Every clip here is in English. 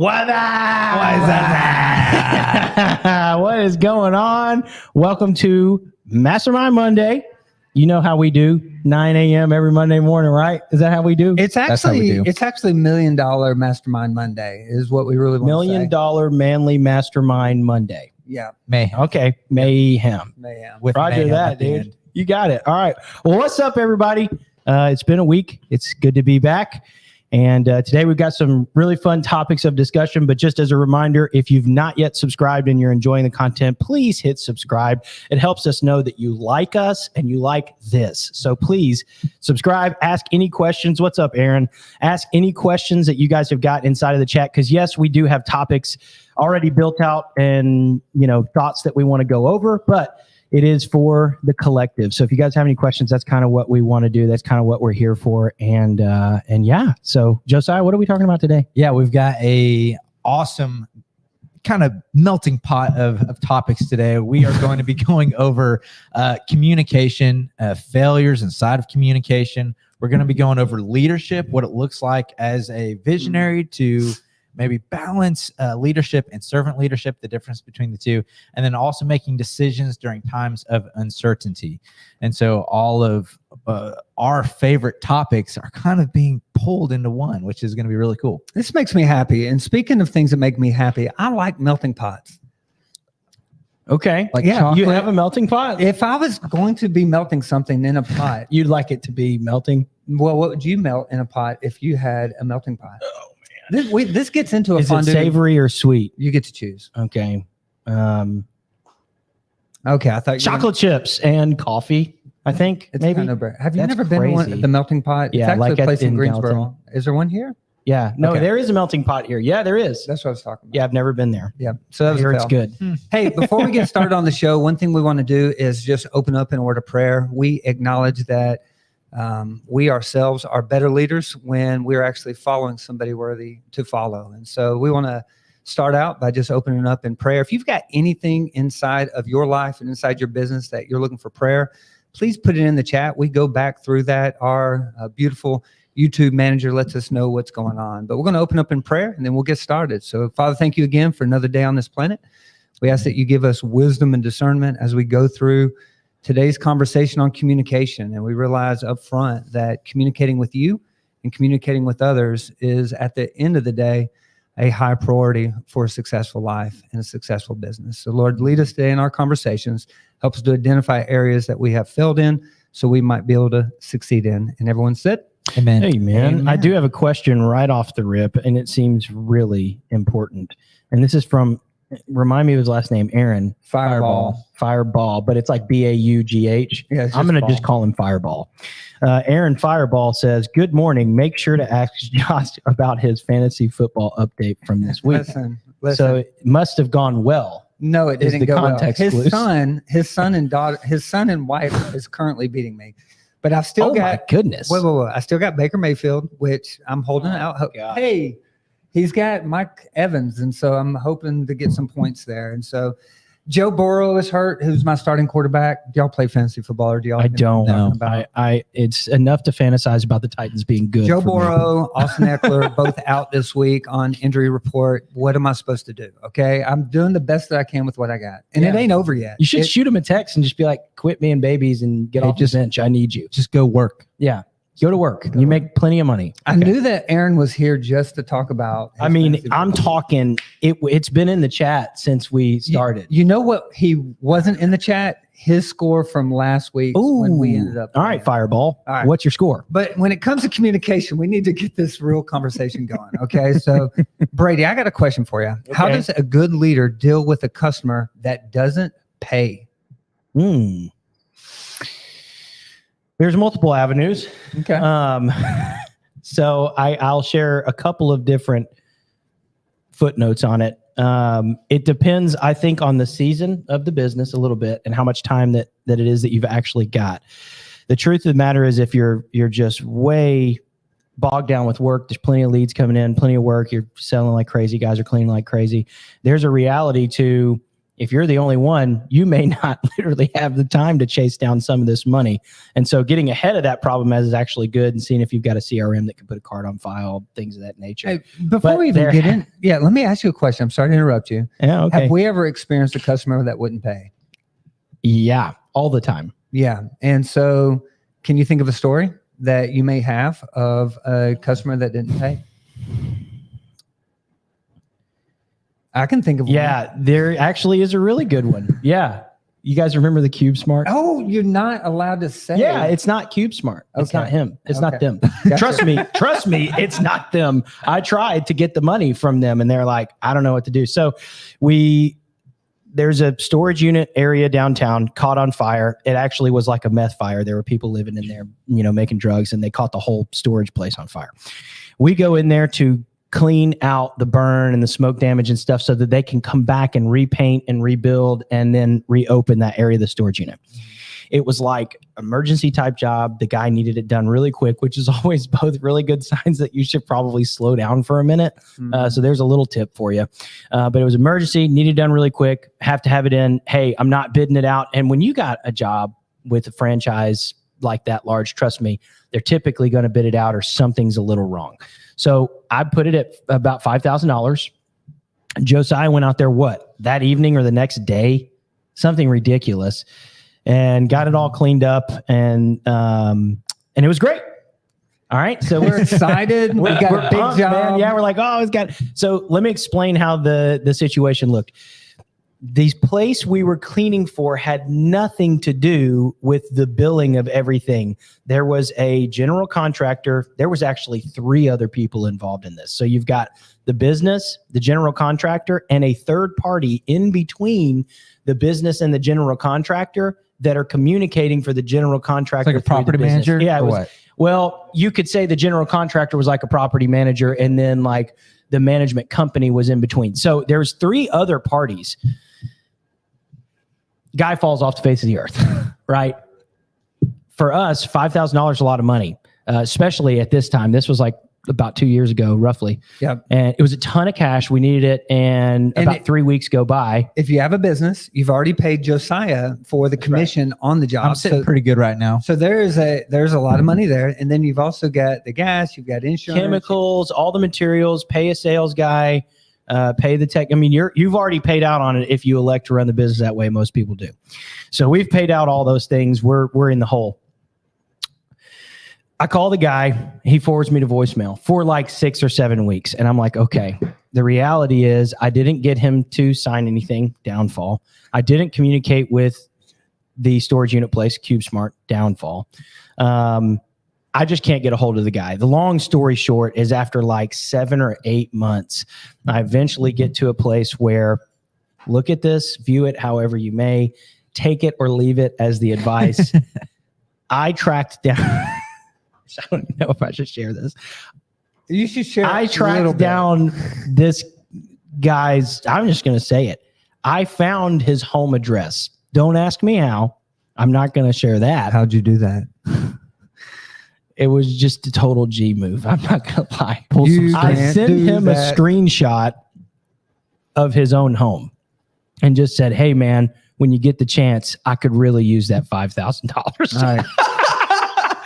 What is going on? Welcome to Mastermind Monday. You know how we do, 9 a.m. every Monday morning, right? Is that how we do? It's actually $1 million Mastermind Monday is what we really want $1 million manly Mastermind Monday. Yeah. Mayhem. Okay. Mayhem. With Roger mayhem that, dude. End. You got it. All right. Well, what's up, everybody? It's been a week. It's good to be back. And today we've got some really fun topics of discussion. But just as a reminder, if you've not yet subscribed and you're enjoying the content, please hit subscribe. It helps us know that you like us and you like this. So please subscribe. Ask any questions. What's up, Aaron? Ask any questions that you guys have got inside of the chat. Because yes, we do have topics already built out and thoughts that we want to go over. But it is for the collective. So if you guys have any questions, that's kind of what we want to do. That's kind of what we're here for. And yeah. So Josiah, what are we talking about today? Yeah, we've got a awesome kind of melting pot of topics today. We are going to be going over communication, failures inside of communication. We're going to be going over leadership, what it looks like as a visionary to maybe balance leadership and servant leadership, the difference between the two, and then also making decisions during times of uncertainty. And so all of our favorite topics are kind of being pulled into one, which is going to be really cool. This makes me happy. And speaking of things that make me happy, I like melting pots. Okay. Like chocolate. You have a melting pot? If I was going to be melting something in a pot. You'd like it to be melting? Well, what would you melt in a pot if you had a melting pot? This gets into a fondue. Is it savory or sweet? You get to choose. Okay. Okay, I thought chocolate chips and coffee. I think it's maybe. Kind of have you never been to one, the melting pot? Yeah, it's like a place in Greensboro. Delton. Is there one here? Yeah. No, okay. There is a melting pot here. Yeah, there is. That's what I was talking about. Yeah, I've never been there. Yeah. So that was it's good. Hey, before we get started on the show, one thing we want to do is just open up in a word of prayer. We acknowledge that we ourselves are better leaders when we're actually following somebody worthy to follow. And so we want to start out by just opening up in prayer. If you've got anything inside of your life and inside your business that you're looking for prayer, please put it in the chat. We go back through that. Our beautiful YouTube manager lets us know what's going on. But we're going to open up in prayer and then we'll get started. So Father, thank you again for another day on this planet. We ask that you give us wisdom and discernment as we go through today's conversation on communication. And we realize up front that communicating with you and communicating with others is at the end of the day, a high priority for a successful life and a successful business. So Lord, lead us today in our conversations, help us to identify areas that we have failed in so we might be able to succeed in. And everyone said, amen. Hey man, amen. I do have a question right off the rip and it seems really important. And this is from, remind me of his last name, Aaron. Fireball, but it's like B-A-U-G-H. Yeah, I'm going to just call him Fireball. Aaron Fireball says, good morning. Make sure to ask Josh about his fantasy football update from this week. Listen. So it must have gone well. No, it didn't go well. His son and wife is currently beating me. But I've still got, my goodness. Wait. I still got Baker Mayfield, which I'm holding out. God. Hey, he's got Mike Evans, and so I'm hoping to get some points there. And so Joe Burrow is hurt, who's my starting quarterback. Do y'all play fantasy football, or do y'all? I don't know. It's enough to fantasize about the Titans being good. Joe Burrow, Austin Eckler, both out this week on injury report. What am I supposed to do? Okay, I'm doing the best that I can with what I got, and it ain't over yet. You should shoot him a text and just be like, "Quit being babies and get off the bench. I need you. Just go work." Yeah. Go to work. You make plenty of money. I knew that Aaron was here just to talk about. I mean, I'm talking. It's been in the chat since we started. You know what? He wasn't in the chat. His score from last week when we ended up. All right, Fireball. All right. What's your score? But when it comes to communication, we need to get this real conversation going. Okay. So, Brady, I got a question for you. Okay. How does a good leader deal with a customer that doesn't pay? There's multiple avenues. Okay. So I'll share a couple of different footnotes on it. It depends, I think, on the season of the business a little bit and how much time that it is that you've actually got. The truth of the matter is if you're just way bogged down with work, there's plenty of leads coming in, plenty of work, you're selling like crazy, guys are cleaning like crazy. There's a reality to if you're the only one, you may not literally have the time to chase down some of this money. And so getting ahead of that problem is actually good, and seeing if you've got a CRM that can put a card on file, things of that nature. Hey, before we even get in, let me ask you a question. I'm sorry to interrupt you. Yeah, okay. Have we ever experienced a customer that wouldn't pay? Yeah, all the time. Yeah. And so can you think of a story that you may have of a customer that didn't pay? I can think of one. Yeah, there actually is a really good one. Yeah. You guys remember the CubeSmart? Oh, you're not allowed to say. Yeah, it's not CubeSmart. It's Okay. not him. It's not Okay. them. Gotcha. Trust me, it's not them. I tried to get the money from them and they're like, I don't know what to do. So there's a storage unit area downtown caught on fire. It actually was like a meth fire. There were people living in there, making drugs, and they caught the whole storage place on fire. We go in there to clean out the burn and the smoke damage and stuff so that they can come back and repaint and rebuild and then reopen that area of the storage unit. It was like emergency type job. The guy needed it done really quick, which is always both really good signs that you should probably slow down for a minute. So there's a little tip for you. But it was emergency, needed done really quick, have to have it in. Hey, I'm not bidding it out. And when you got a job with a franchise like that large, trust me, they're typically going to bid it out or something's a little wrong. So I put it at about $5,000. Josiah went out there, that evening or the next day, something ridiculous, and got it all cleaned up, and it was great. All right, so We're excited. We got a big pumped, job. man. Yeah, we're like, oh, it's got. So let me explain how the situation looked. The place we were cleaning for had nothing to do with the billing of everything. There was a general contractor. There was actually 3 other people involved in this. So you've got the business, the general contractor, and a third party in between the business and the general contractor that are communicating for the general contractor. It's like a property manager? Yeah. Or what? Well, you could say the general contractor was like a property manager, and then like the management company was in between. So there's 3 other parties. Guy falls off the face of the earth, right? For us, $5,000 is a lot of money, especially at this time. This was like about 2 years ago, roughly. Yep. And it was a ton of cash. We needed it. And about 3 weeks go by. If you have a business, you've already paid Josiah for the commission on the job. I'm sitting pretty good right now. So there's a lot of money there. And then you've also got the gas, you've got insurance. Chemicals, all the materials, pay a sales guy, pay the tech. I mean, you've already paid out on it if you elect to run the business that way. Most people do. So we've paid out all those things. We're in the hole. I call the guy. He forwards me to voicemail for like 6 or 7 weeks. And I'm like, okay, the reality is I didn't get him to sign anything, downfall. I didn't communicate with the storage unit place, CubeSmart, downfall. I just can't get a hold of the guy. The long story short is after like 7 or 8 months, I eventually get to a place where look at this, view it however you may, take it or leave it as the advice. I tracked down, I don't even know if I should share this. You should share. I tracked down this guy's, I'm just going to say it. I found his home address. Don't ask me how. I'm not going to share that. How'd you do that? It was just a total G move. I'm not going to lie. I can't sent do him that. a screenshot of his own home and just said, hey, man, when you get the chance, I could really use that $5,000. All right.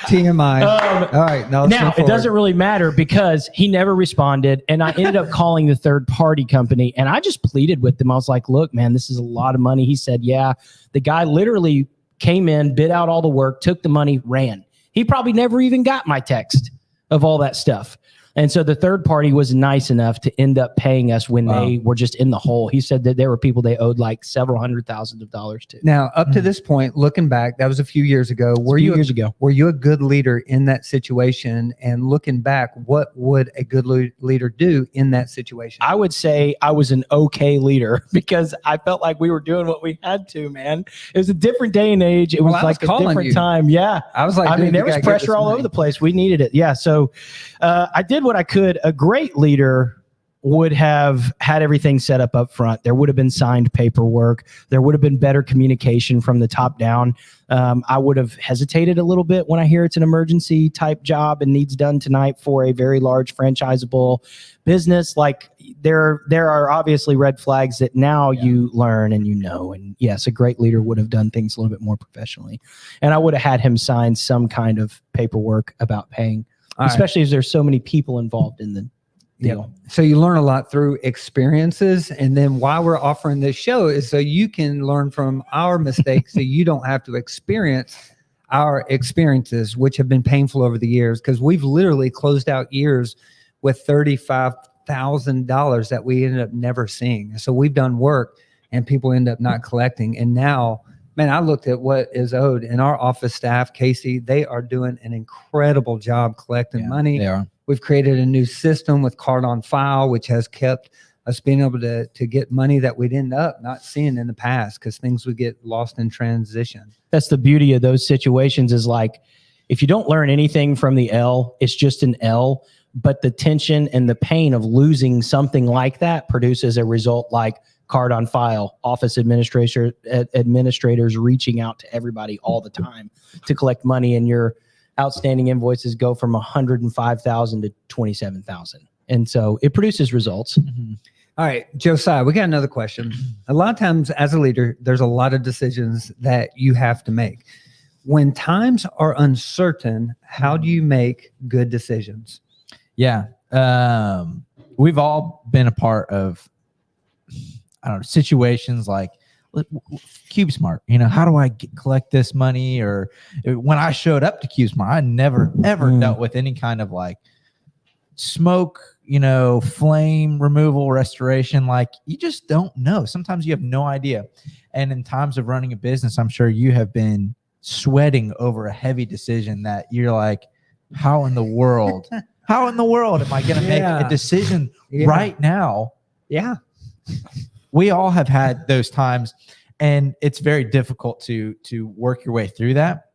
TMI. All right. Now, it doesn't really matter because he never responded. And I ended up calling the third party company and I just pleaded with them. I was like, look, man, this is a lot of money. He said, yeah. The guy literally came in, bid out all the work, took the money, ran. He probably never even got my text of all that stuff. And so the third party was nice enough to end up paying us when they were just in the hole. He said that there were people they owed like several $100,000 to. Now, up to this point, looking back, that was a few years ago. Were you a good leader in that situation? And looking back, what would a good leader do in that situation? I would say I was an okay leader because I felt like we were doing what we had to, man. It was a different day and age. It was like a different time. Yeah. I was like, I mean, there was pressure all over the place. We needed it. Yeah. So I did what I could. A great leader would have had everything set up front. There would have been signed paperwork. There would have been better communication from the top down. I would have hesitated a little bit when I hear it's an emergency type job and needs done tonight for a very large franchisable business. Like there are obviously red flags that now you learn and you know. And yes, a great leader would have done things a little bit more professionally. And I would have had him sign some kind of paperwork about paying, especially as there's so many people involved in the deal. So you learn a lot through experiences. And then why we're offering this show is so you can learn from our mistakes so you don't have to experience our experiences, which have been painful over the years, because we've literally closed out years with $35,000 that we ended up never seeing. So we've done work and people end up not collecting. And now, man, I looked at what is owed, and our office staff, Casey, they are doing an incredible job collecting money. They are. We've created a new system with card on file, which has kept us being able to get money that we'd end up not seeing in the past because things would get lost in transition. That's the beauty of those situations, is like, if you don't learn anything from the L, it's just an L, but the tension and the pain of losing something like that produces a result like card on file, office administrators reaching out to everybody all the time to collect money, and your outstanding invoices go from 105,000 to 27,000. And so it produces results. Mm-hmm. All right, Josiah, we got another question. A lot of times as a leader, there's a lot of decisions that you have to make. When times are uncertain, how do you make good decisions? Yeah. We've all been a part of, I don't know, situations like CubeSmart. How do I collect this money? Or when I showed up to CubeSmart, I never, ever dealt with any kind of like smoke, flame removal, restoration. Like, you just don't know. Sometimes you have no idea. And in times of running a business, I'm sure you have been sweating over a heavy decision that you're like, how in the world am I going to make a decision right now? Yeah. We all have had those times, and it's very difficult to work your way through that,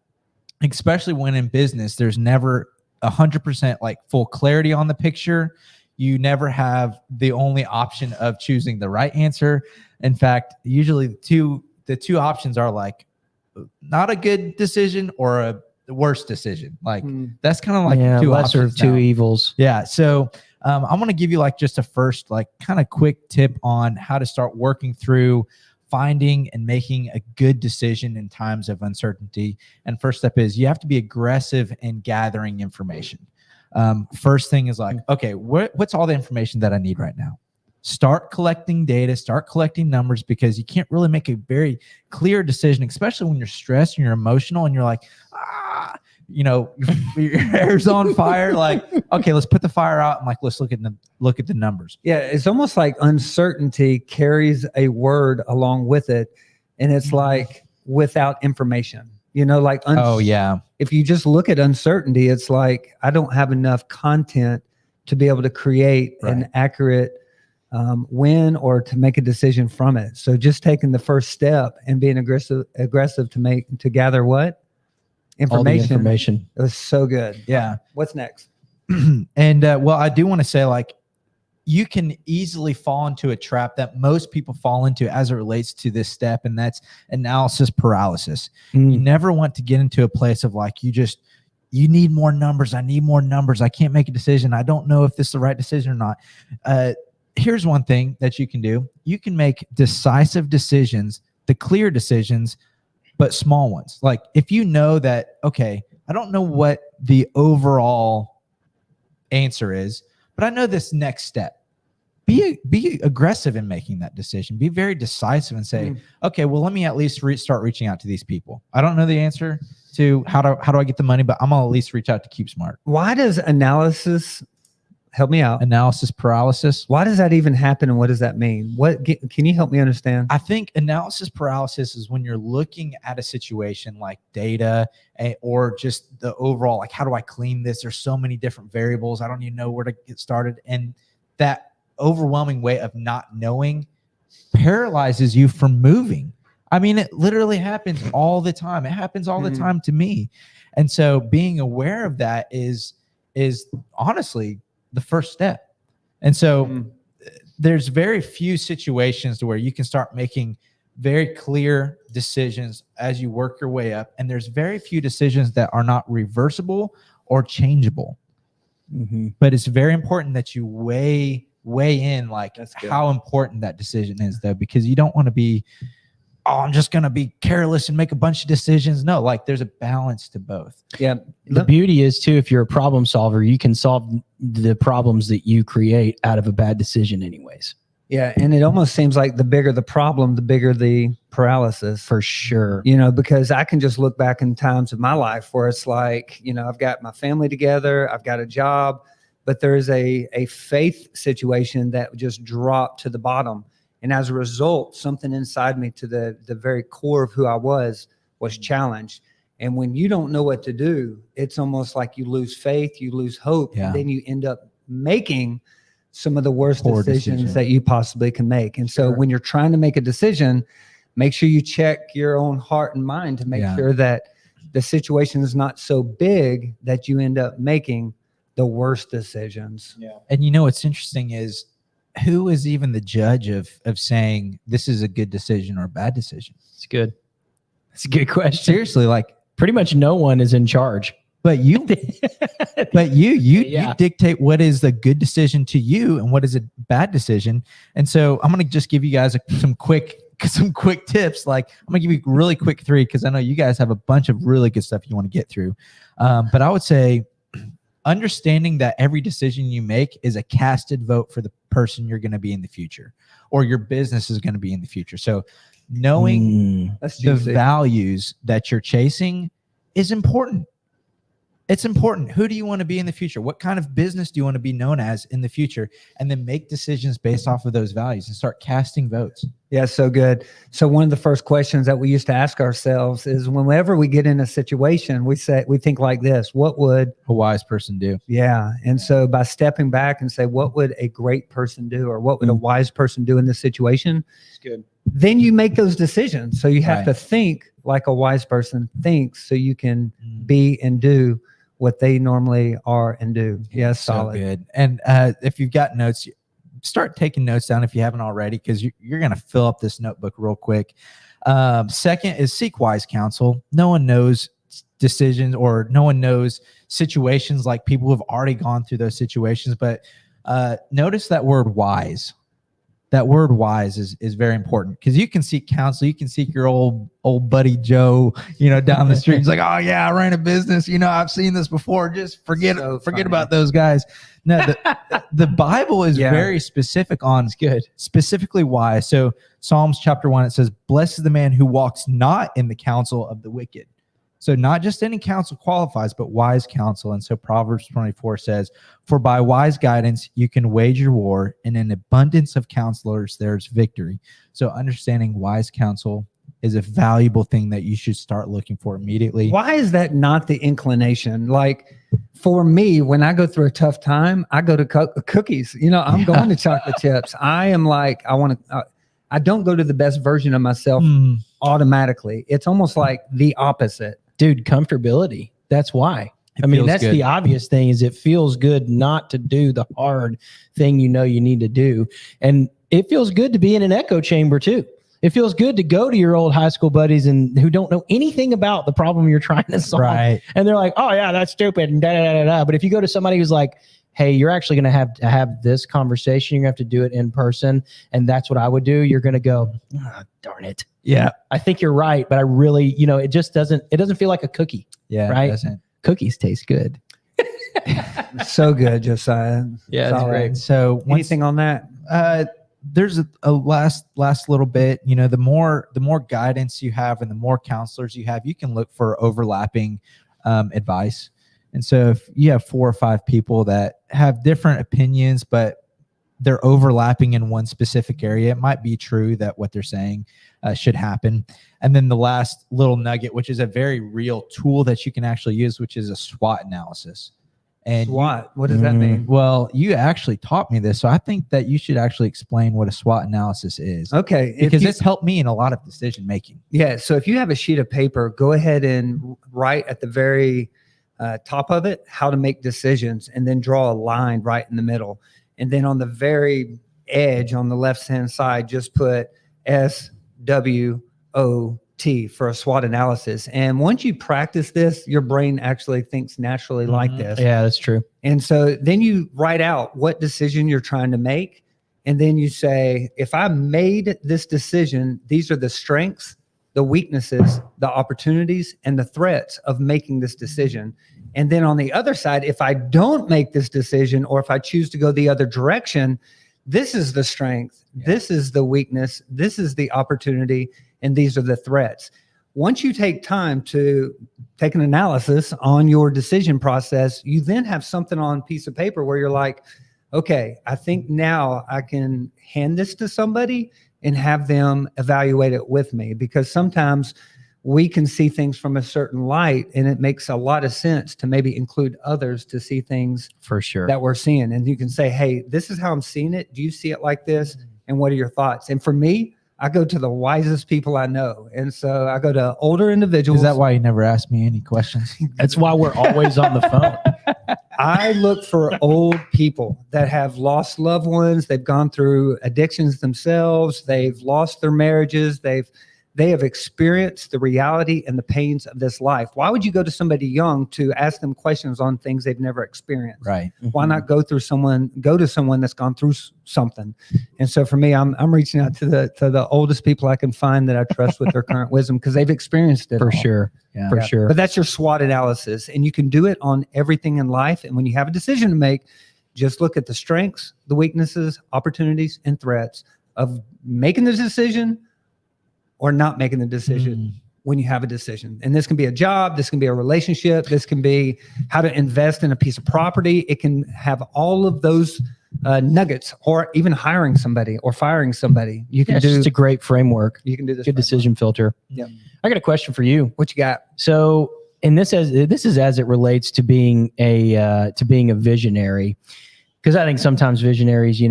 especially when in business, there's never 100% like full clarity on the picture. You never have the only option of choosing the right answer. In fact, usually the two options are like not a good decision or a worse decision. Like that's kind of like two lesser options of two now. evils. Yeah. So I'm going to give you like just a first like kind of quick tip on how to start working through finding and making a good decision in times of uncertainty. And first step is you have to be aggressive in gathering information. First thing is like, okay, what's all the information that I need right now? Start collecting data, start collecting numbers, because you can't really make a very clear decision, especially when you're stressed and you're emotional and you're like, your hair's on fire. Like, okay, let's put the fire out and like, let's look at the numbers. Yeah. It's almost like uncertainty carries a word along with it. And it's like without information, if you just look at uncertainty, it's like, I don't have enough content to be able to create an accurate win or to make a decision from it. So just taking the first step and being aggressive to gather what? Information. It was so good. Yeah. What's next? And well, I do want to say, like, you can easily fall into a trap that most people fall into as it relates to this step, and that's analysis paralysis. You never want to get into a place of like, you need more numbers. I need more numbers. I can't make a decision. I don't know if this is the right decision or not. Here's one thing that you can do. You can make decisive decisions, the clear decisions, but small ones. Like if you know that, okay, I don't know what the overall answer is, but I know this next step. Be aggressive in making that decision. Be very decisive and say, okay, well, let me at least start reaching out to these people. I don't know the answer to how do I get the money, but I'm gonna at least reach out to CubeSmart. Why does analysis, help me out? Analysis paralysis. Why does that even happen, and what does that mean? Can you help me understand? I think analysis paralysis is when you're looking at a situation like data or just the overall, like, how do I clean this? There's so many different variables. I don't even know where to get started. And that overwhelming way of not knowing paralyzes you from moving. I mean, it literally happens all the time. It happens all the time to me. And so being aware of that is honestly the first step. And so there's very few situations to where you can start making very clear decisions as you work your way up. And there's very few decisions that are not reversible or changeable. But it's very important that you weigh in like how important that decision is, though, because you don't want to be, oh, I'm just going to be careless and make a bunch of decisions. No, like there's a balance to both. Yeah. The beauty is too, if you're a problem solver, you can solve the problems that you create out of a bad decision anyways. Yeah. And it almost seems like the bigger the problem, the bigger the paralysis. For sure. You know, because I can just look back in times of my life where it's like, you know, I've got my family together, I've got a job, but there's a faith situation that just dropped to the bottom. And as a result, something inside me to the very core of who I was challenged. And when you don't know what to do, it's almost like you lose faith, you lose hope, and then you end up making some of the worst decisions that you possibly can make. And so when you're trying to make a decision, make sure you check your own heart and mind to make sure that the situation is not so big that you end up making the worst decisions. Yeah. And you know, what's interesting is, who is even the judge of saying this is a good decision or a bad decision? It's good. It's a good question. Seriously, like pretty much no one is in charge. But you dictate what is a good decision to you and what is a bad decision. And so I'm going to just give you guys some quick tips. Like I'm going to give you really quick 3, because I know you guys have a bunch of really good stuff you want to get through. But I would say, understanding that every decision you make is a casted vote for the person you're going to be in the future, or your business is going to be in the future. So knowing the values that you're chasing is important. It's important. Who do you want to be in the future? What kind of business do you want to be known as in the future? And then make decisions based off of those values and start casting votes. Yeah, so good. So one of the first questions that we used to ask ourselves is, whenever we get in a situation, we think like this: what would a wise person do? Yeah. And so by stepping back and say, what would a great person do, or what would a wise person do in this situation? It's good. Then you make those decisions. So you have to think like a wise person thinks, so you can be and do what they normally are and do. Yes, solid. So good. And if you've got notes, start taking notes down if you haven't already, because you're going to fill up this notebook real quick. Second is seek wise counsel. No one knows decisions, or no one knows situations like people who have already gone through those situations. But notice that word wise. That word wise is very important, because you can seek counsel. You can seek your old buddy Joe, down the street. He's like, oh yeah, I ran a business. I've seen this before. Just forget about those guys. No, the Bible is very specific on specifically wise. So Psalms chapter 1, it says, blessed is the man who walks not in the counsel of the wicked. So not just any counsel qualifies, but wise counsel. And so Proverbs 24 says, for by wise guidance, you can wage your war, and in abundance of counselors, there's victory. So understanding wise counsel is a valuable thing that you should start looking for immediately. Why is that not the inclination? Like for me, when I go through a tough time, I go to cookies. I'm going to chocolate chips. I am like, I don't go to the best version of myself automatically. It's almost like the opposite. Dude, comfortability. That's why. That's good. The obvious thing is it feels good not to do the hard thing you need to do. And it feels good to be in an echo chamber too. It feels good to go to your old high school buddies and who don't know anything about the problem you're trying to solve. Right. And they're like, oh yeah, that's stupid. And da. But if you go to somebody who's like, hey, you're actually going to have this conversation. You're going to have to do it in person. And that's what I would do. You're going to go, darn it. Yeah. I think you're right. But I really, it just doesn't feel like a cookie. Yeah. Right. It doesn't. Cookies taste good. So good, Josiah. Yeah. That's great. So anything on that? There's a last little bit, the more guidance you have and the more counselors you have, you can look for overlapping advice. And so if you have 4 or 5 people that have different opinions, but they're overlapping in one specific area, it might be true that what they're saying should happen. And then the last little nugget, which is a very real tool that you can actually use, which is a SWOT analysis. And SWOT, what does that mean? Well, you actually taught me this, so I think that you should actually explain what a SWOT analysis is. Okay. Because it's helped me in a lot of decision making. Yeah. So if you have a sheet of paper, go ahead and write at the very top of it how to make decisions, and then draw a line right in the middle. And then on the very edge on the left-hand side, just put SWOT for a SWOT analysis. And once you practice this, your brain actually thinks naturally like this. Yeah, that's true. And so then you write out what decision you're trying to make. And then you say, if I made this decision, these are the strengths, the weaknesses, the opportunities, and the threats of making this decision. And then on the other side, if I don't make this decision, or if I choose to go the other direction, this is the strength, this is the weakness, this is the opportunity, and these are the threats. Once you take time to take an analysis on your decision process, you then have something on a piece of paper where you're like, okay, I think now I can hand this to somebody and have them evaluate it with me, because sometimes we can see things from a certain light, and it makes a lot of sense to maybe include others to see things For sure. that we're seeing. And you can say, hey, this is how I'm seeing it. Do you see it like this? And what are your thoughts? And for me, I go to the wisest people I know. And so I go to older individuals. Is that why you never ask me any questions? That's why we're always on the phone. I look for old people that have lost loved ones. They've gone through addictions themselves. They've lost their marriages. They have experienced the reality and the pains of this life. Why would you go to somebody young to ask them questions on things they've never experienced? Right. Why not go to someone that's gone through something? And so for me, I'm reaching out to the oldest people I can find that I trust with their current wisdom, because they've experienced it For all. sure. Yeah. For sure. But that's your SWOT analysis, and you can do it on everything in life. And when you have a decision to make, just look at the strengths, the weaknesses, opportunities, and threats of making the decision or not making the decision when you have a decision. And this can be a job, this can be a relationship, this can be how to invest in a piece of property. It can have all of those nuggets, or even hiring somebody or firing somebody. You can It's just a great framework. you can do this. Good decision filter. Yep. I got a question for you. What you got? So, and this is as it relates to being a visionary, because I think sometimes visionaries,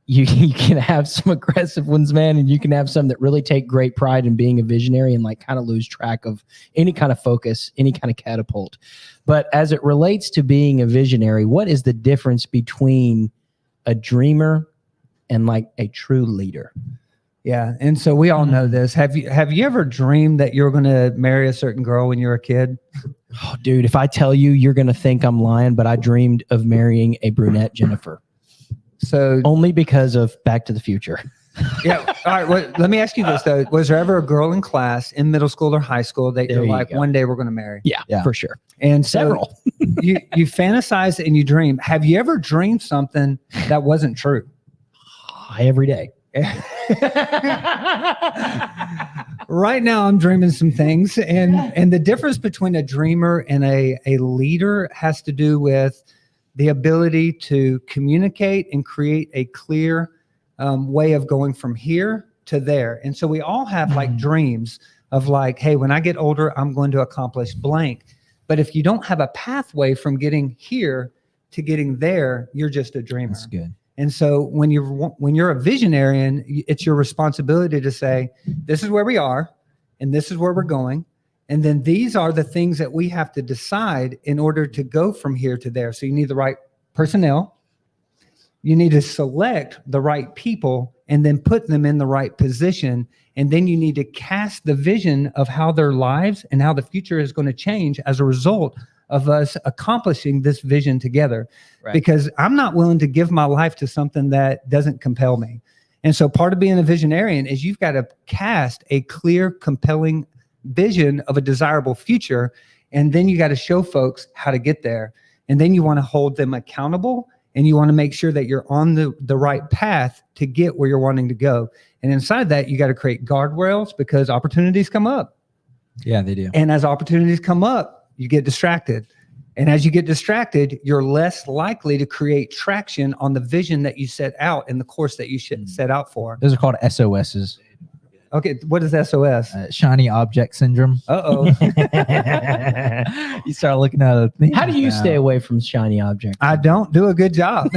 you can have some aggressive ones, man, and you can have some that really take great pride in being a visionary and like kind of lose track of any kind of focus, any kind of catapult. But as it relates to being a visionary, what is the difference between a dreamer and like a true leader? Yeah. And so we all know this. Have you ever dreamed that you were going to marry a certain girl when you were a kid? Oh, dude, if I tell you, you're going to think I'm lying, but I dreamed of marrying a brunette Jennifer. So Only because of Back to the Future. yeah. All right. Well, let me ask you this though. Was there ever a girl in class in middle school or high school that There you're you like, go. one day we're going to marry? Yeah, for sure. And so Several. you fantasize and you dream. Have you ever dreamed something that wasn't true? Every day. Right now I'm dreaming some things, and the difference between a dreamer and a leader has to do with the ability to communicate and create a clear way of going from here to there. And so we all have like dreams of like, hey, when I get older, I'm going to accomplish blank. But if you don't have a pathway from getting here to getting there, you're just a dreamer. That's good. And so when you're a visionarian, it's your responsibility to say, this is where we are, and this is where we're going. And then these are the things that we have to decide in order to go from here to there. So you need the right personnel. You need to select the right people and then put them in the right position. And then you need to cast the vision of how their lives and how the future is going to change as a result of us accomplishing this vision together. Right. Because I'm not willing to give my life to something that doesn't compel me. And so part of being a visionarian is you've got to cast a clear, compelling vision of a desirable future. And then you got to show folks how to get there. And then you want to hold them accountable, and you want to make sure that you're on the right path to get where you're wanting to go. And inside that, you got to create guardrails, because opportunities come up. Yeah, they do. And as opportunities come up, you get distracted. And as you get distracted, you're less likely to create traction on the vision that you set out and the course that you should set out for. Those are called SOSs. Okay, what is SOS? Shiny object syndrome. Uh-oh. You start looking at a thing. How do you stay away from shiny objects? I don't do a good job.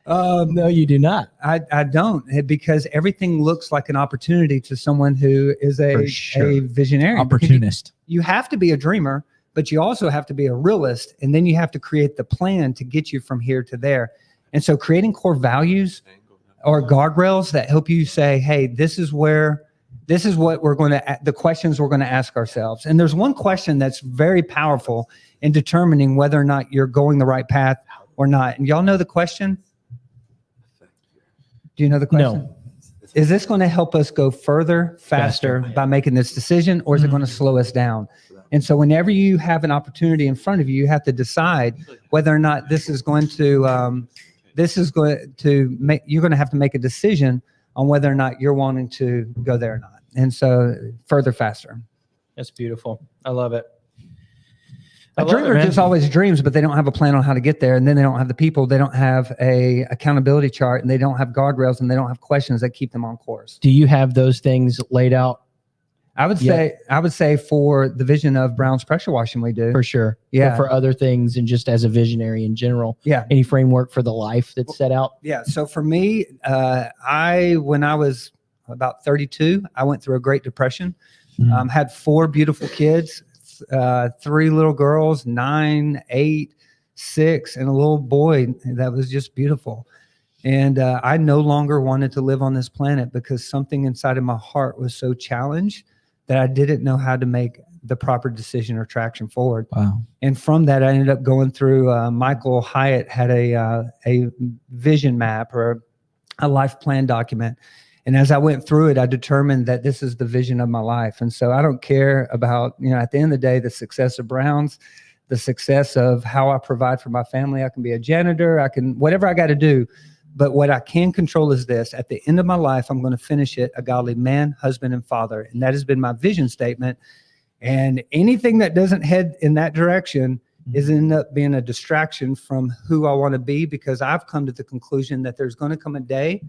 No, you do not. I don't, because everything looks like an opportunity to someone who is For a sure. visionary. Opportunist. You have to be a dreamer, but you also have to be a realist. And then you have to create the plan to get you from here to there. And so creating core values or guardrails that help you say, hey, this is what we're going to, the questions we're going to ask ourselves. And there's one question that's very powerful in determining whether or not you're going the right path or not. And y'all know the question? Do you know the question? No. Is this going to help us go further, faster by making this decision, or is it going to slow us down? And so whenever you have an opportunity in front of you, you have to decide whether or not this is going to make, you're going to have to make a decision on whether or not you're wanting to go there or not. And so further, faster. That's beautiful. I love it. A dreamer just always dreams, but they don't have a plan on how to get there. And then they don't have the people, they don't have a accountability chart, and they don't have guardrails, and they don't have questions that keep them on course. Do you have those things laid out? I would say for the vision of Brown's pressure washing, we do. For sure. Yeah. But for other things and just as a visionary in general. Yeah. Any framework for the life that's set out? Yeah. So for me, when I was about 32, I went through a Great Depression. Had 4 beautiful kids, 3 little girls, 9, 8, 6, and a little boy that was just beautiful. And I no longer wanted to live on this planet because something inside of my heart was so challenged that I didn't know how to make the proper decision or traction forward. Wow. And from that, I ended up going through, Michael Hyatt had a vision map or a life plan document. And as I went through it, I determined that this is the vision of my life. And so I don't care about, at the end of the day, the success of Brown's, the success of how I provide for my family. I can be a janitor. I can, whatever I got to do. But what I can control is this. At the end of my life, I'm going to finish it a godly man, husband, and father. And that has been my vision statement. And anything that doesn't head in that direction is end up being a distraction from who I want to be, because I've come to the conclusion that there's going to come a day,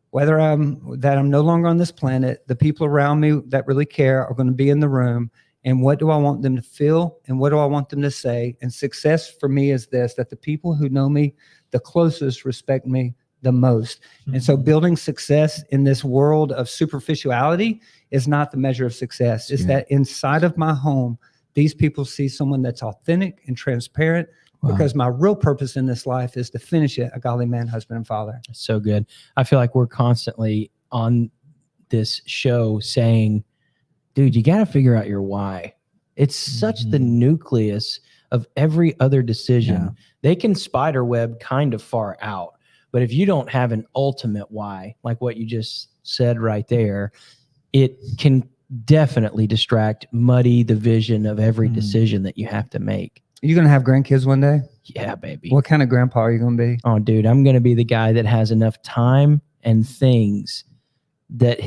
whether I'm no longer on this planet, the people around me that really care are going to be in the room. And what do I want them to feel? And what do I want them to say? And success for me is this, that the people who know me the closest respect me the most. And so building success in this world of superficiality is not the measure of success. It's that inside of my home, these people see someone that's authentic and transparent. Wow. Because my real purpose in this life is to finish it a godly man, husband, and father. So good. I feel like we're constantly on this show saying, dude, you got to figure out your why. It's such the nucleus of every other decision. Yeah. They can spider web kind of far out, but if you don't have an ultimate why, like what you just said right there, it can definitely distract, muddy the vision of every decision that you have to make. You going to have grandkids one day? Yeah, baby. What kind of grandpa are you going to be? Oh, dude, I'm going to be the guy that has enough time and things that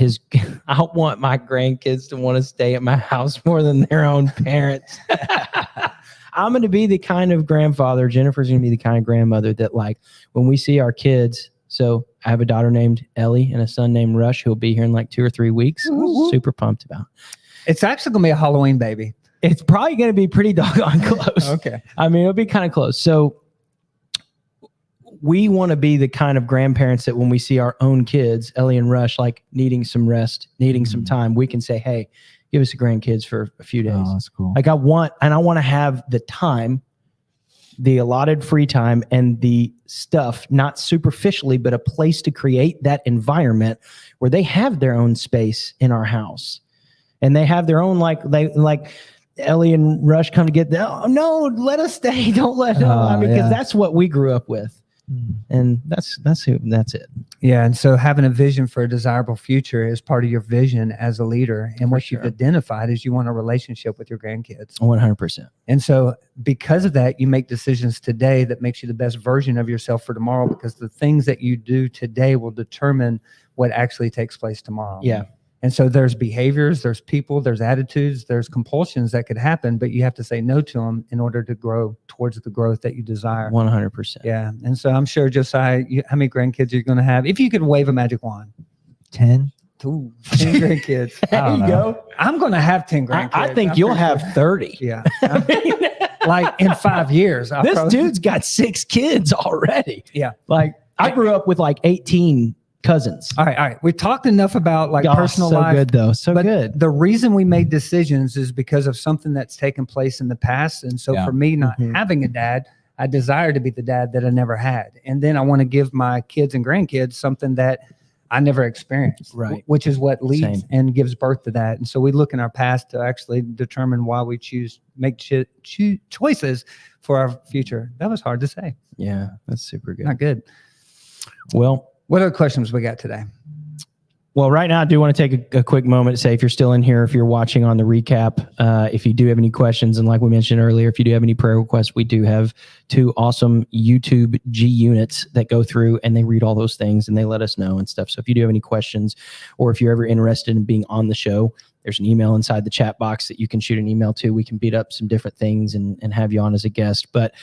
I want my grandkids to want to stay at my house more than their own parents. I'm going to be the kind of grandfather, Jennifer's going to be the kind of grandmother that, like, when we see our kids, so I have a daughter named Ellie and a son named Rush who'll be here in like 2 or 3 weeks. Super pumped about. It's actually going to be a Halloween baby. It's probably going to be pretty doggone close. Okay. I mean, it'll be kind of close. So we want to be the kind of grandparents that when we see our own kids, Ellie and Rush, like needing some rest, needing some time, we can say, hey, give us the grandkids for a few days. Oh, that's cool. Like I want to have the time, the allotted free time, and the stuff, not superficially, but a place to create that environment where they have their own space in our house. And they have their own, like Ellie and Rush come to get them. Oh, no, let us stay. Don't let them. I mean, because that's what we grew up with. And that's it. Yeah. And so having a vision for a desirable future is part of your vision as a leader. And what you've identified is you want a relationship with your grandkids. 100%. And so because of that, you make decisions today that makes you the best version of yourself for tomorrow, because the things that you do today will determine what actually takes place tomorrow. Yeah. And so there's behaviors, there's people, there's attitudes, there's compulsions that could happen, but you have to say no to them in order to grow towards the growth that you desire. 100%. Yeah. And so I'm sure, Josiah, how many grandkids are you going to have? If you could wave a magic wand. 10. Ooh, 10 grandkids. There you go. I'm going to have 10 grandkids. I think you'll have 30. Yeah. Like in 5 years. Dude's got 6 kids already. Yeah. Like I grew up with like 18 cousins. All right. We talked enough about like personal so life. Good though. So but good. The reason we made decisions is because of something that's taken place in the past. And so for me, not having a dad, I desire to be the dad that I never had. And then I want to give my kids and grandkids something that I never experienced, Right. which is what leads Same. and gives birth to that. And so we look in our past to actually determine why we make choices for our future. That was hard to say. Yeah, that's super good. Not good. Well, What other questions we got today? Well, right now, I do want to take a quick moment to say, if you're still in here, if you're watching on the recap, if you do have any questions, and like we mentioned earlier, if you do have any prayer requests, we do have 2 awesome YouTube G units that go through and they read all those things and they let us know and stuff. So if you do have any questions, or if you're ever interested in being on the show, there's an email inside the chat box that you can shoot an email to. We can beat up some different things and have you on as a guest. But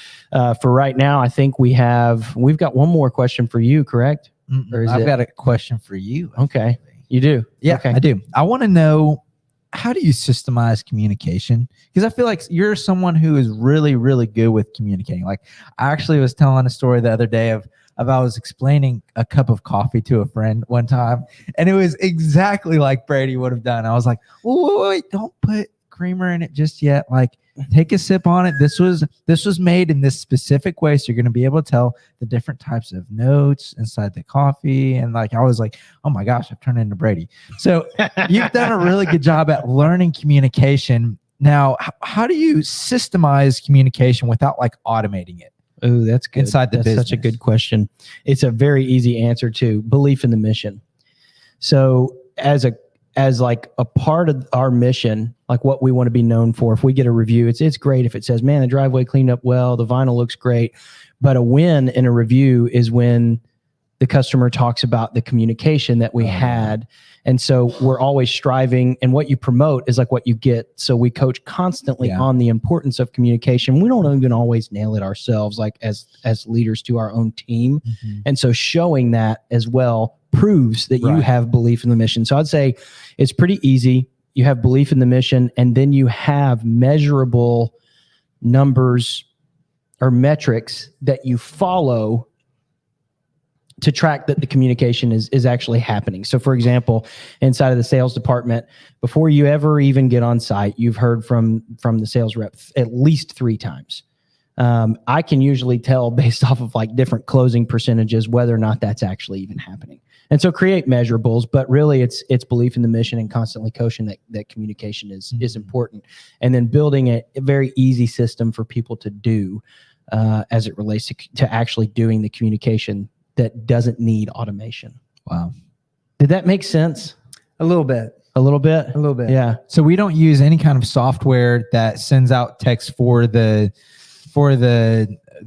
for right now, I think we've got one more question for you, correct? Or is I've it- got a question for you. Okay. You do? Yeah, Okay. I do. I want to know, how do you systemize communication? Because I feel like you're someone who is really, really good with communicating. Like, I actually was telling a story the other day of I was explaining a cup of coffee to a friend one time, and it was exactly like Brady would have done. I was like, wait, don't put creamer in it just yet. Like, take a sip on it. This was made in this specific way, so you're going to be able to tell the different types of notes inside the coffee. And like, I was like, oh my gosh, I've turned into Brady. So you've done a really good job at learning communication. Now, how do you systemize communication without like automating it? Oh, that's good. Inside the That's such a business. good question. It's a very easy answer too. Belief in the mission. So as like a part of our mission, like what we want to be known for, if we get a review, it's great if it says, man, the driveway cleaned up well, the vinyl looks great. But a win in a review is when the customer talks about the communication that we had. And so we're always striving, and what you promote is like what you get. So we coach constantly on the importance of communication. We don't even always nail it ourselves, like as leaders to our own team. And so showing that as well proves that you have belief in the mission. So I'd say it's pretty easy. You have belief in the mission, and then you have measurable numbers or metrics that you follow to track that the communication is actually happening. So for example, inside of the sales department, before you ever even get on site, you've heard from the sales rep at least 3 times. I can usually tell based off of like different closing percentages whether or not that's actually even happening. And so create measurables, but really it's belief in the mission and constantly coaching that communication is important. And then building a very easy system for people to do as it relates to actually doing the communication that doesn't need automation. Wow. Did that make sense? A little bit. A little bit? A little bit. Yeah. So we don't use any kind of software that sends out text for the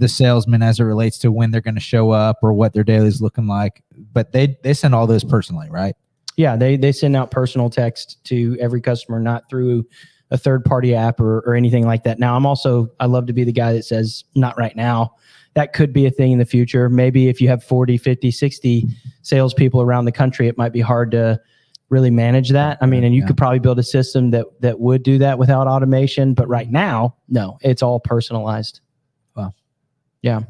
salesman as it relates to when they're going to show up or what their daily is looking like, but they send all those personally, right? Yeah, they send out personal text to every customer, not through a third-party app or anything like that. Now, I love to be the guy that says, not right now. That could be a thing in the future. Maybe if you have 40, 50, 60 salespeople around the country, it might be hard to really manage that. I mean, and you could probably build a system that would do that without automation. But right now, no, it's all personalized. Wow. Yeah.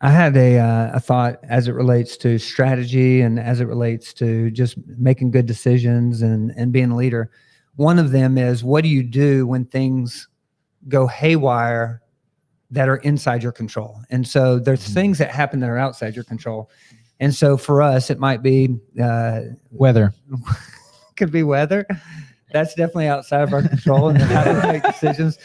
I had a thought as it relates to strategy and as it relates to just making good decisions and being a leader. One of them is, what do you do when things go haywire that are inside your control? And so there's things that happen that are outside your control. And so for us, it might be Weather. could be weather. That's definitely outside of our control and how to make decisions.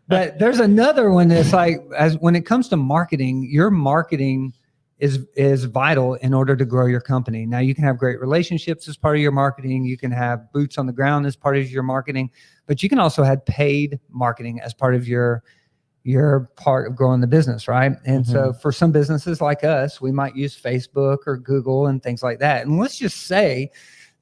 But there's another one that's like, when it comes to marketing, your marketing is vital in order to grow your company. Now, you can have great relationships as part of your marketing. You can have boots on the ground as part of your marketing, but you can also have paid marketing as part of your part of growing the business, right? And so for some businesses like us, we might use Facebook or Google and things like that. And let's just say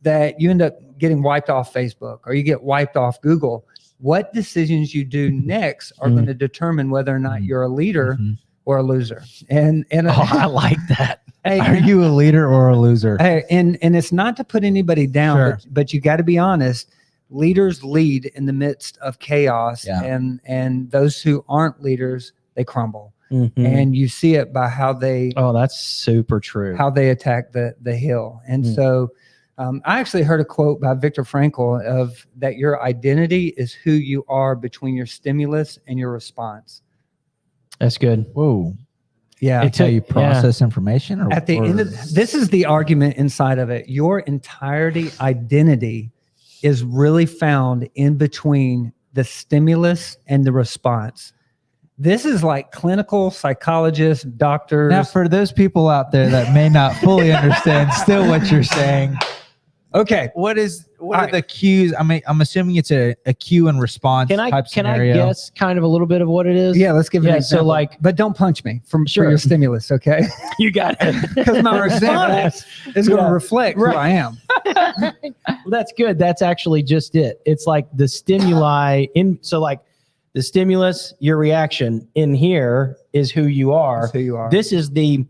that you end up getting wiped off Facebook or you get wiped off Google. What decisions you do next are going to determine whether or not you're a leader or a loser. And I like that. Hey, Are you a leader or a loser? Hey, and it's not to put anybody down, Sure. but you got to be honest. Leaders lead in the midst of chaos, and those who aren't leaders, they crumble. And you see it by how they that's super true. how they attack the hill. And so I actually heard a quote by Viktor Frankl of that your identity is who you are between your stimulus and your response. That's good. Whoa. Yeah. It's how you process information? Or, At the end of this is the argument inside of it. Your entirety identity is really found in between the stimulus and the response. This is like clinical psychologists, doctors. Now, for those people out there that may not fully understand still what you're saying, okay, what are the cues? I mean, I'm assuming it's a cue and response type scenario. I guess kind of a little bit of what it is? yeah, let's give it an so example. like, but don't punch me for Sure. your stimulus, okay? you got it. Because my response is going to reflect who I am. Well, that's good. That's actually just it. It's like the stimuli so like the stimulus, your reaction in here is who you are. That's who you are. This is the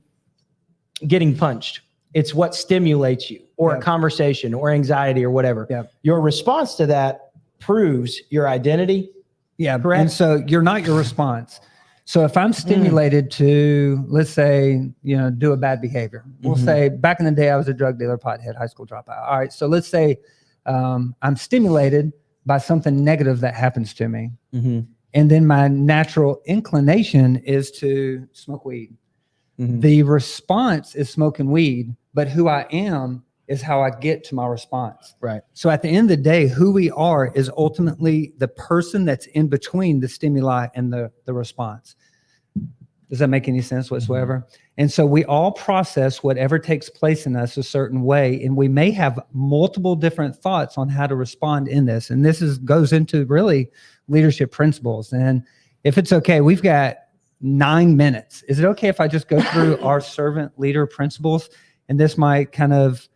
getting punched. It's what stimulates you, or Yep. a conversation, or anxiety, or whatever. Yep. Your response to that proves your identity. Yeah, Correct. and so you're not your response. So if I'm stimulated to, let's say, do a bad behavior, we'll say back in the day I was a drug dealer, pothead, high school dropout. All right, so let's say I'm stimulated by something negative that happens to me, and then my natural inclination is to smoke weed. The response is smoking weed, but who I am is how I get to my response. Right. So at the end of the day, who we are is ultimately the person that's in between the stimuli and the response. Does that make any sense whatsoever? And so we all process whatever takes place in us a certain way, and we may have multiple different thoughts on how to respond in this. And this goes into really leadership principles. And if it's okay, we've got 9 minutes. Is it okay if I just go through our servant leader principles? And this might kind of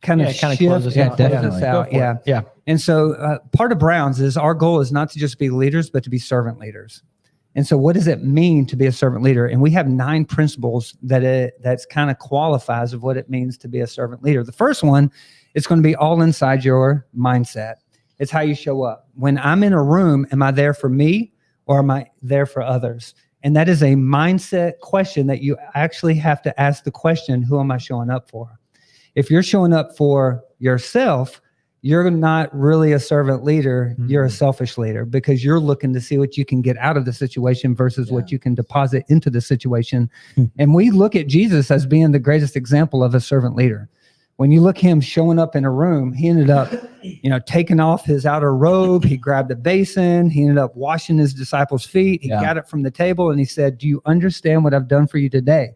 shift close us out. Definitely. Yeah. And so part of Brown's is our goal is not to just be leaders, but to be servant leaders. And so what does it mean to be a servant leader? And we have 9 principles that's kind of qualifies of what it means to be a servant leader. The first one, it's going to be all inside your mindset. It's how you show up. When I'm in a room, am I there for me or am I there for others? And that is a mindset question that you actually have to ask the question, who am I showing up for? If you're showing up for yourself, you're not really a servant leader. You're a selfish leader because you're looking to see what you can get out of the situation versus what you can deposit into the situation. And we look at Jesus as being the greatest example of a servant leader. When you look him showing up in a room, he ended up, taking off his outer robe. He grabbed a basin. He ended up washing his disciples' feet. He got it from the table and he said, "Do you understand what I've done for you today?"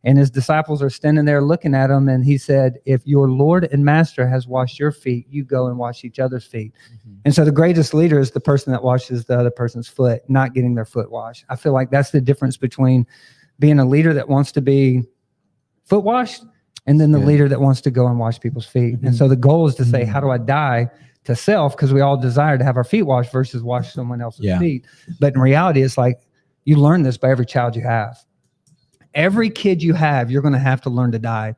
And his disciples are standing there looking at him. And he said, "If your Lord and Master has washed your feet, you go and wash each other's feet." And so the greatest leader is the person that washes the other person's foot, not getting their foot washed. I feel like that's the difference between being a leader that wants to be foot washed and then the leader that wants to go and wash people's feet. And so the goal is to say, how do I die to self? Because we all desire to have our feet washed versus wash someone else's feet. But in reality, it's like you learn this by every child you have. Every kid you have, you're going to have to learn to die.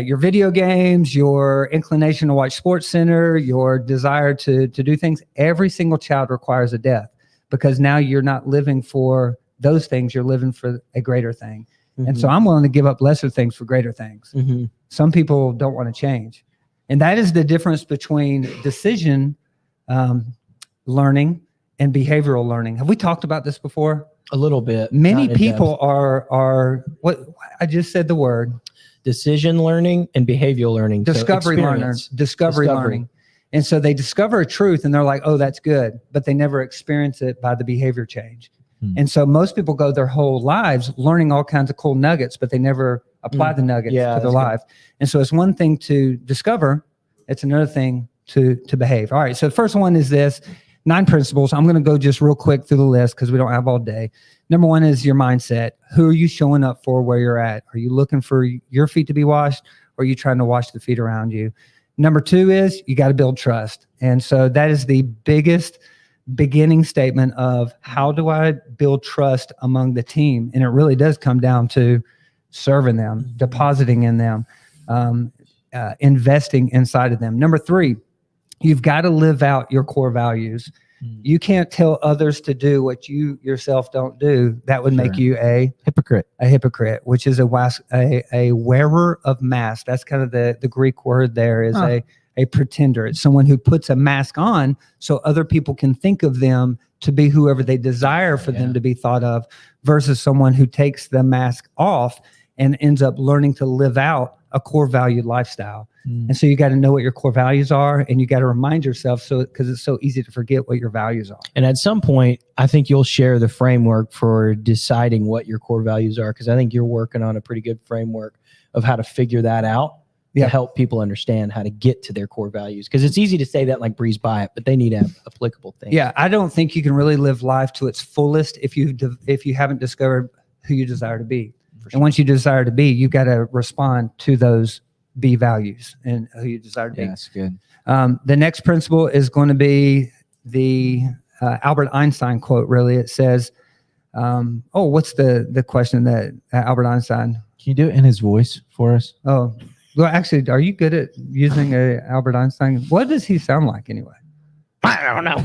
Your video games, your inclination to watch Sports Center, your desire to do things, every single child requires a death because now you're not living for those things. You're living for a greater thing. And so I'm willing to give up lesser things for greater things. Some people don't want to change. And that is the difference between decision learning and behavioral learning. Have we talked about this before? A little bit. Many people are what I just said the word. Decision learning and behavioral learning. Discovery learners. Discovery learning. And so they discover a truth and they're like, oh, that's good. But they never experience it by the behavior change. And so most people go their whole lives learning all kinds of cool nuggets, but they never apply the nuggets to their life. And so it's one thing to discover. It's another thing to behave. All right. So the first one is this 9 principles. I'm going to go just real quick through the list because we don't have all day. Number 1 is your mindset. Who are you showing up for where you're at? Are you looking for your feet to be washed or are you trying to wash the feet around you? Number 2 is you got to build trust. And so that is the biggest beginning statement of how do I build trust among the team? And it really does come down to serving them, depositing in them, investing inside of them. Number 3, you've got to live out your core values. You can't tell others to do what you yourself don't do. That would make you a hypocrite. A hypocrite, which is a wearer of masks. That's kind of the Greek word there is a a pretender. It's someone who puts a mask on so other people can think of them to be whoever they desire for them to be thought of, versus someone who takes the mask off and ends up learning to live out a core valued lifestyle. And so you got to know what your core values are, and you got to remind yourself, because it's so easy to forget what your values are. And at some point, I think you'll share the framework for deciding what your core values are, because I think you're working on a pretty good framework of how to figure that out to help people understand how to get to their core values. Because it's easy to say that like breeze by it, but they need to have applicable things. Yeah, I don't think you can really live life to its fullest if you haven't discovered who you desire to be. And once you desire to be, you got to respond to those be values and who you desire to be. Yeah, that's good. The next principle is going to be the Albert Einstein quote. Really, it says, what's the question that Albert Einstein? Can you do it in his voice for us? Oh, well, actually, are you good at using a Albert Einstein? What does he sound like anyway? I don't know.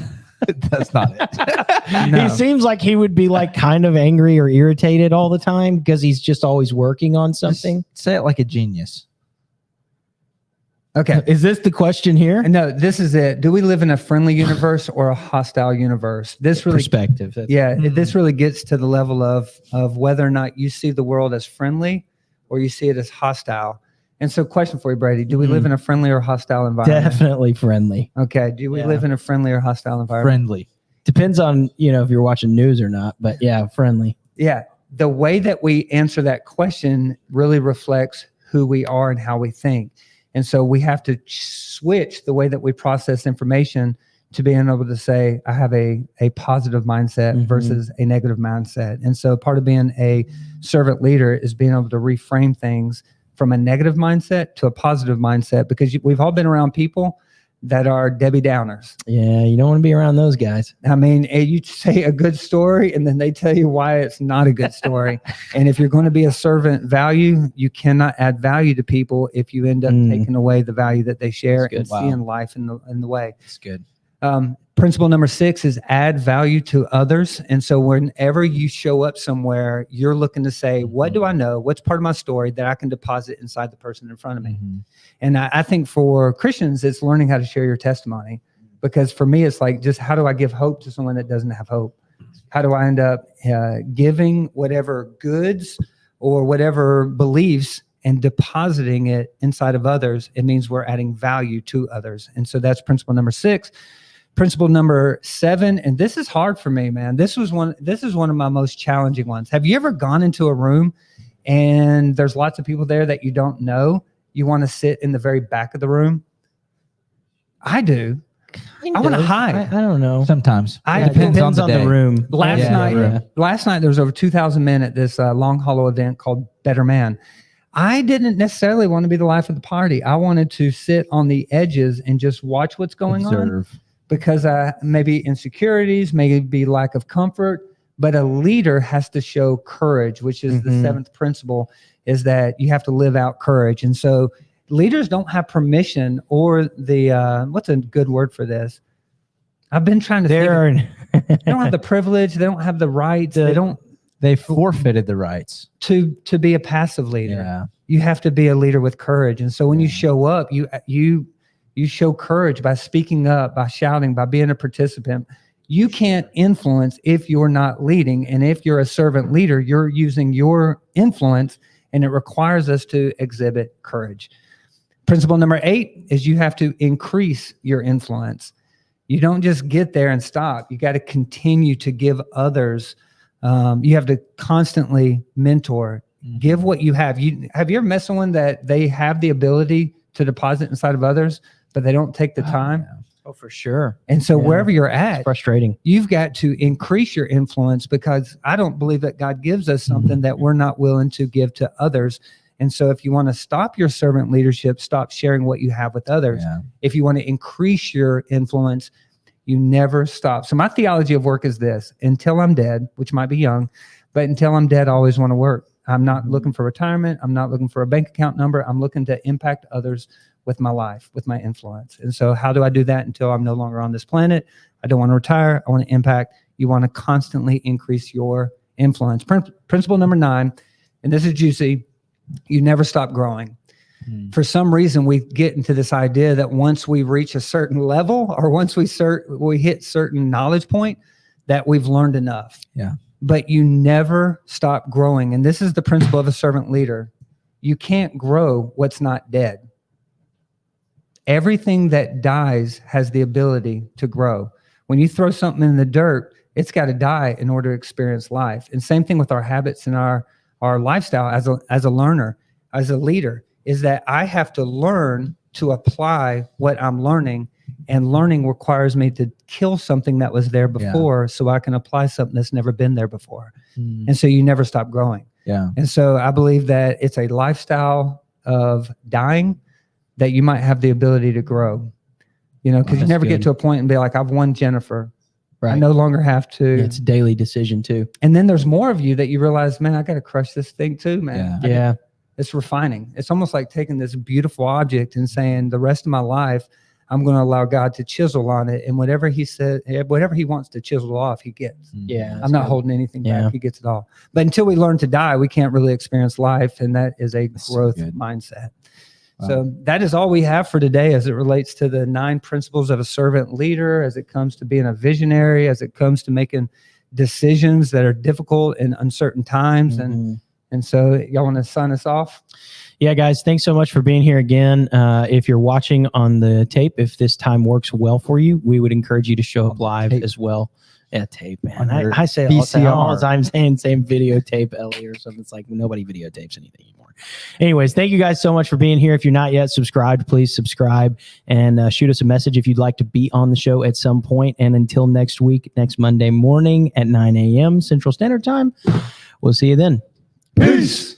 That's not it. No. He seems like he would be like kind of angry or irritated all the time because he's just always working on something. Just say it like a genius. Okay. Is this the question here? No, this is it. Do we live in a friendly universe or a hostile universe? This really, Perspective. this really gets to the level of whether or not you see the world as friendly or you see it as hostile. And so, question for you, Brady: do we live in a friendly or hostile environment? Definitely friendly. Okay. Do we live in a friendly or hostile environment? Friendly. Depends on, if you're watching news or not, but yeah, friendly. Yeah. The way that we answer that question really reflects who we are and how we think. And so we have to switch the way that we process information to being able to say, I have a positive mindset versus a negative mindset. And so part of being a servant leader is being able to reframe things from a negative mindset to a positive mindset, because we've all been around people that are Debbie Downers. Yeah, you don't want to be around those guys. I mean, you say a good story and then they tell you why it's not a good story. And if you're going to be a servant value, you cannot add value to people if you end up taking away the value that they share and seeing life in the way. That's good. Principle number 6 is add value to others. And so whenever you show up somewhere, you're looking to say, what do I know? What's part of my story that I can deposit inside the person in front of me? And I think for Christians, it's learning how to share your testimony. Because for me, it's like, just how do I give hope to someone that doesn't have hope? How do I end up giving whatever goods or whatever beliefs and depositing it inside of others? It means we're adding value to others. And so that's principle number 6. Principle number 7, and this is hard for me, man. This is one of my most challenging ones. Have you ever gone into a room and there's lots of people there that you don't know? You want to sit in the very back of the room? I do. I want to hide. I don't know. Sometimes. It depends on the room. Last night there was over 2,000 men at this Long Hollow event called Better Man. I didn't necessarily want to be the life of the party. I wanted to sit on the edges and just watch what's going on. Because maybe insecurities, maybe lack of comfort, but a leader has to show courage, which is the 7th principle, is that you have to live out courage. And so leaders don't have permission or the, what's a good word for this? I've been trying to they don't have the privilege, they don't have the rights, they forfeited the rights to be a passive leader. Yeah. You have to be a leader with courage. And so when you show up, you show courage by speaking up, by shouting, by being a participant. You can't influence if you're not leading. And if you're a servant leader, you're using your influence, and it requires us to exhibit courage. Principle number 8 is you have to increase your influence. You don't just get there and stop. You got to continue to give others. You have to constantly mentor, give what you have. Have you ever met someone that they have the ability to deposit inside of others, but they don't take the time? Oh, for sure. And so wherever you're at, it's frustrating. You've got to increase your influence, because I don't believe that God gives us something that we're not willing to give to others. And so if you want to stop your servant leadership, stop sharing what you have with others. Yeah. If you want to increase your influence, you never stop. So my theology of work is this: until I'm dead, which might be young, but until I'm dead, I always want to work. I'm not looking for retirement. I'm not looking for a bank account number. I'm looking to impact others with my life, with my influence. And so how do I do that until I'm no longer on this planet? I don't want to retire. I want to impact. You want to constantly increase your influence. Principle number 9, and this is juicy: you never stop growing. For some reason, we get into this idea that once we reach a certain level or once we hit certain knowledge point, that we've learned enough. Yeah. But you never stop growing. And this is the principle of a servant leader. You can't grow what's not dead. Everything that dies has the ability to grow. When you throw something in the dirt, it's got to die in order to experience life. And same thing with our habits and our lifestyle as a learner, as a leader, is that I have to learn to apply what I'm learning. And learning requires me to kill something that was there before so I can apply something that's never been there before. And so you never stop growing. Yeah. And so I believe that it's a lifestyle of dying that you might have the ability to grow, because you never get to a point and be like, I've won Jennifer. Right. I no longer have to. It's a daily decision too. And then there's more of you that you realize, man, I got to crush this thing too, man. Yeah. It's refining. It's almost like taking this beautiful object and saying the rest of my life, I'm going to allow God to chisel on it. And whatever he said, whatever he wants to chisel off, he gets. Yeah. I'm not holding anything back. He gets it all. But until we learn to die, we can't really experience life. And that is a growth mindset. Wow. So that is all we have for today as it relates to the 9 principles of a servant leader, as it comes to being a visionary, as it comes to making decisions that are difficult in uncertain times. And so y'all want to sign us off? Yeah, guys, thanks so much for being here again. If you're watching on the tape, if this time works well for you, we would encourage you to show up live as well. Yeah, tape, man. I say it all the time, saying same videotape, Ellie, or something. It's like nobody videotapes anything anymore. Anyways, thank you guys so much for being here. If you're not yet subscribed, please subscribe and shoot us a message if you'd like to be on the show at some point. And until next week, next Monday morning at 9 a.m. Central Standard Time, we'll see you then. Peace.